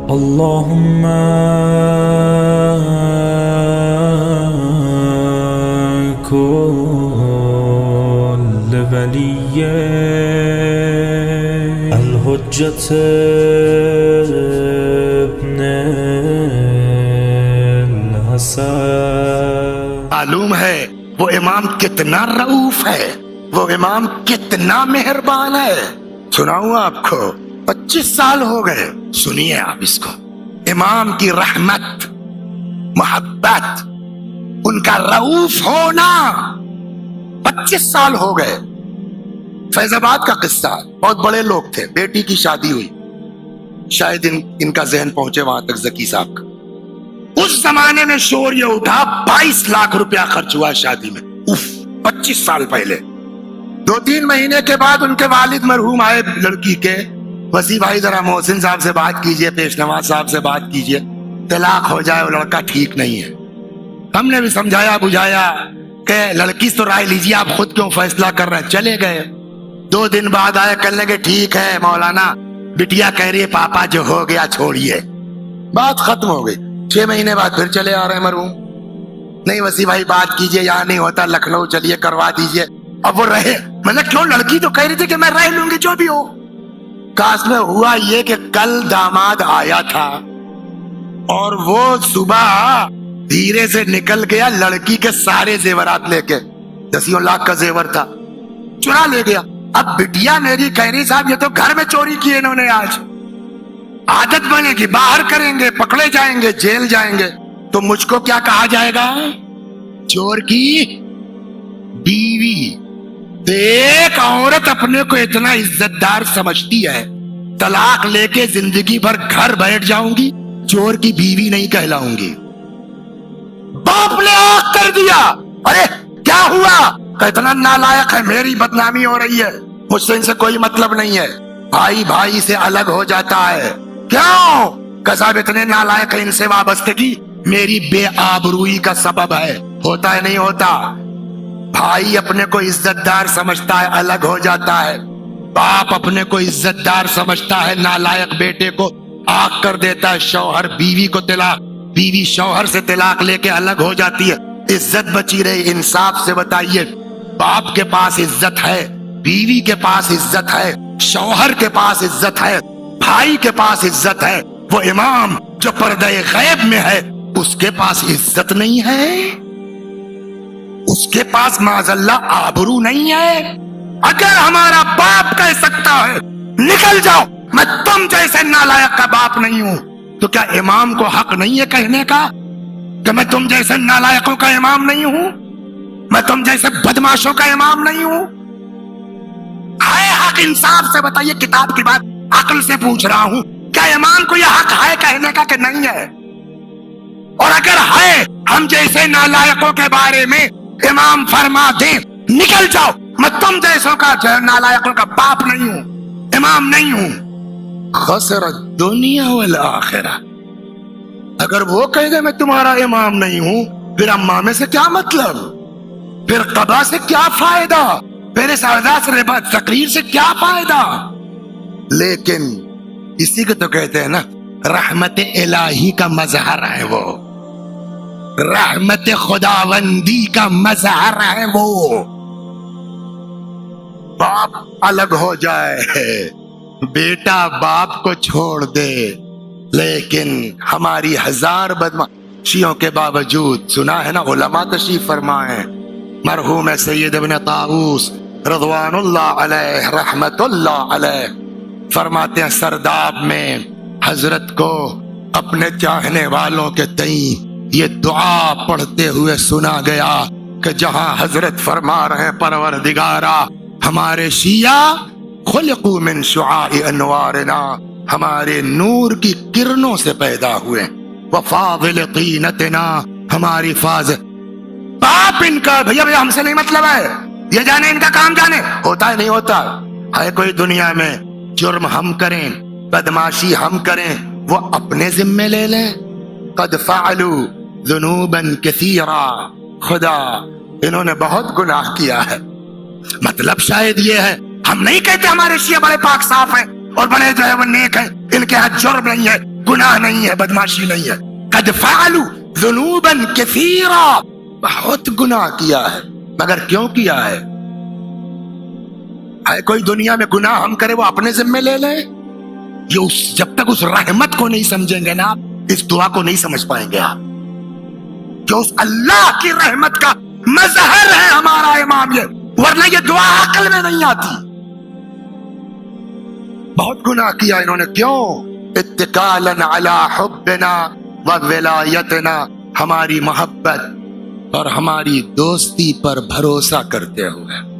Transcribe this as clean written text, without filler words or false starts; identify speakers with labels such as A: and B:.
A: اللهم كل ولي الحجة ابن الحسن.
B: معلوم ہے وہ امام کتنا رؤوف ہے، وہ امام کتنا مہربان ہے. سناؤں آپ کو، 25 سال ہو گئے، سنیے آپ اس کو. امام کی رحمت، محبت، ان کا رؤوف ہونا 25 سال ہو گئے. فیض آباد کا قصہ، بہت بڑے لوگ تھے، بیٹی کی شادی ہوئی، شاید ان کا ذہن پہنچے وہاں تک ذکی صاحب کا. اس زمانے میں شور یہ اٹھا 22 لاکھ روپیہ خرچ ہوا شادی میں. 25 سال پہلے. 2-3 مہینے کے بعد ان کے والد مرحوم آئے لڑکی کے، وسیع بھائی ذرا محسن صاحب سے بات کیجئے، پیش نواز صاحب سے بات کیجئے، طلاق ہو جائے، وہ لڑکا ٹھیک نہیں ہے. ہم نے بھی سمجھایا بجھایا کہ لڑکی سے تو رائے لیجیے، آپ خود کیوں فیصلہ کر رہے ہیں. چلے گئے. 2 دن بعد آئے، کہنے لگے ٹھیک ہے مولانا، بٹیا کہہ رہی ہے پاپا جو ہو گیا چھوڑیے. بات ختم ہو گئی. 6 مہینے بعد پھر چلے آ رہے ہیں مرحوم، نہیں وسیع بھائی بات کیجئے، یہاں نہیں ہوتا، لکھنؤ چلیے کروا دیجئے. اب وہ رہے، میں نے کیوں، لڑکی تو کہہ رہی تھی کہ میں رہ لوں گی جو بھی ہو. کاش میں ہوا یہ کہ کل داماد آیا تھا اور وہ صبح دھیرے سے نکل گیا، لڑکی کے سارے زیورات لے کے، 10 لاکھ کا زیور تھا، چرا لے گیا. اب بٹیا میری کہہ رہی صاحب یہ تو گھر میں چوری کی انہوں نے، آج عادت بنے گی، باہر کریں گے، پکڑے جائیں گے، جیل جائیں گے، تو مجھ کو کیا کہا جائے گا؟ چور کی بیوی. ایک عورت اپنے کو اتنا عزت دار سمجھتی ہے، طلاق لے کے زندگی بھر گھر بیٹھ جاؤں گی، چور کی بیوی نہیں کہلاؤں گی. باپ نے آگ کر دیا. ارے کیا ہوا؟ کہ اتنا نالائق ہے، میری بدنامی ہو رہی ہے، مجھ سے ان سے کوئی مطلب نہیں ہے. بھائی بھائی سے الگ ہو جاتا ہے. کیوں؟ کہ صاحب اتنے نالائق ہے، ان سے وابستگی میری بے آبروئی کا سبب ہے. ہوتا ہے نہیں ہوتا؟ بھائی اپنے کو عزت دار سمجھتا ہے، الگ ہو جاتا ہے. باپ اپنے کو عزت دار سمجھتا ہے، نالائق بیٹے کو آگ کر دیتا ہے. شوہر بیوی کو طلاق، بیوی شوہر سے طلاق لے کے الگ ہو جاتی ہے، عزت بچی رہی. انصاف سے بتائیے، باپ کے پاس عزت ہے، بیوی کے پاس عزت ہے، شوہر کے پاس عزت ہے، بھائی کے پاس عزت ہے. وہ امام جو پردہ غیب میں ہے اس کے پاس عزت نہیں ہے، اس کے پاس معاذ اللہ آبرو نہیں ہے. اگر ہمارا باپ کہہ سکتا ہے نکل جاؤ، میں تم جیسے نالائق کا باپ نہیں ہوں، تو کیا امام کو حق نہیں ہے کہنے کا کہ میں تم جیسے نالائقوں کا امام نہیں ہوں، میں تم جیسے بدماشوں کا امام نہیں ہوں؟ ہے حق؟ انصاف سے بتائیے، کتاب کی بات عقل سے پوچھ رہا ہوں، کیا امام کو یہ حق ہے کہنے کا کہ نہیں ہے؟ اور اگر ہے، ہم جیسے نالائقوں کے بارے میں امام فرما دے نکل جاؤ، میں تم جیسوں کا نالائقوں کا باپ نہیں ہوں، امام نہیں ہوں. خسر الدنیا والآخرہ. اگر وہ کہے گا میں تمہارا امام نہیں ہوں، پھر امامے سے کیا مطلب، پھر قبا سے کیا فائدہ، پھر اس اعزاز تقریر سے کیا فائدہ؟ لیکن اسی کو تو کہتے ہیں نا، رحمت الہی کا مظہر ہے وہ، رحمت خداوندی کا مظہر ہے وہ. باپ الگ ہو جائے، بیٹا باپ کو چھوڑ دے، لیکن ہماری 1000 بدماشیوں کے باوجود، سنا ہے نا علماء تشریف فرمائے، مرحوم سید ابن طاووس رضوان اللہ علیہ رحمت اللہ علیہ فرماتے ہیں، سرداب میں حضرت کو اپنے چاہنے والوں کے تئیں یہ دعا پڑھتے ہوئے سنا گیا کہ جہاں حضرت فرما رہے پروردگارا ہمارے شیعہ خلقوا من شعاع انوارنا، ہمارے نور کی کرنوں سے پیدا ہوئے، وفاضل طینتنا، ہماری فاضل. باپ ان کا بھیا ہم سے نہیں مطلب ہے، یہ جانے ان کا کام جانے، ہوتا ہے نہیں ہوتا ہے. کوئی دنیا میں جرم ہم کریں، بدماشی ہم کریں، وہ اپنے ذمے لے لیں. قد فعلوا ذنوبا کثیرا، خدا انہوں نے بہت گناہ کیا ہے. مطلب شاید یہ ہے، ہم نہیں کہتے ہمارے شیعہ بڑے پاک صاف ہیں، اور بڑے جو ہے وہ نیک ہیں، ان کے ہاتھ جرم نہیں ہے، گناہ نہیں ہے، بدماشی نہیں ہے. قد فعلوا ذنوبا کثیرا، بہت گناہ کیا ہے. مگر کیوں کیا ہے؟ کوئی دنیا میں گناہ ہم کرے وہ اپنے ذمہ لے لیں؟ یہ جب تک اس رحمت کو نہیں سمجھیں گے نا، اس دعا کو نہیں سمجھ پائیں گے آپ. جو اس اللہ کی رحمت کا مظہر ہے ہمارا امام، یہ ورنہ یہ دعا عقل میں نہیں آتی. بہت گناہ کیا انہوں نے. کیوں؟ اتکالا علی حبنا وولایتنا، ہماری محبت اور ہماری دوستی پر بھروسہ کرتے ہوئے.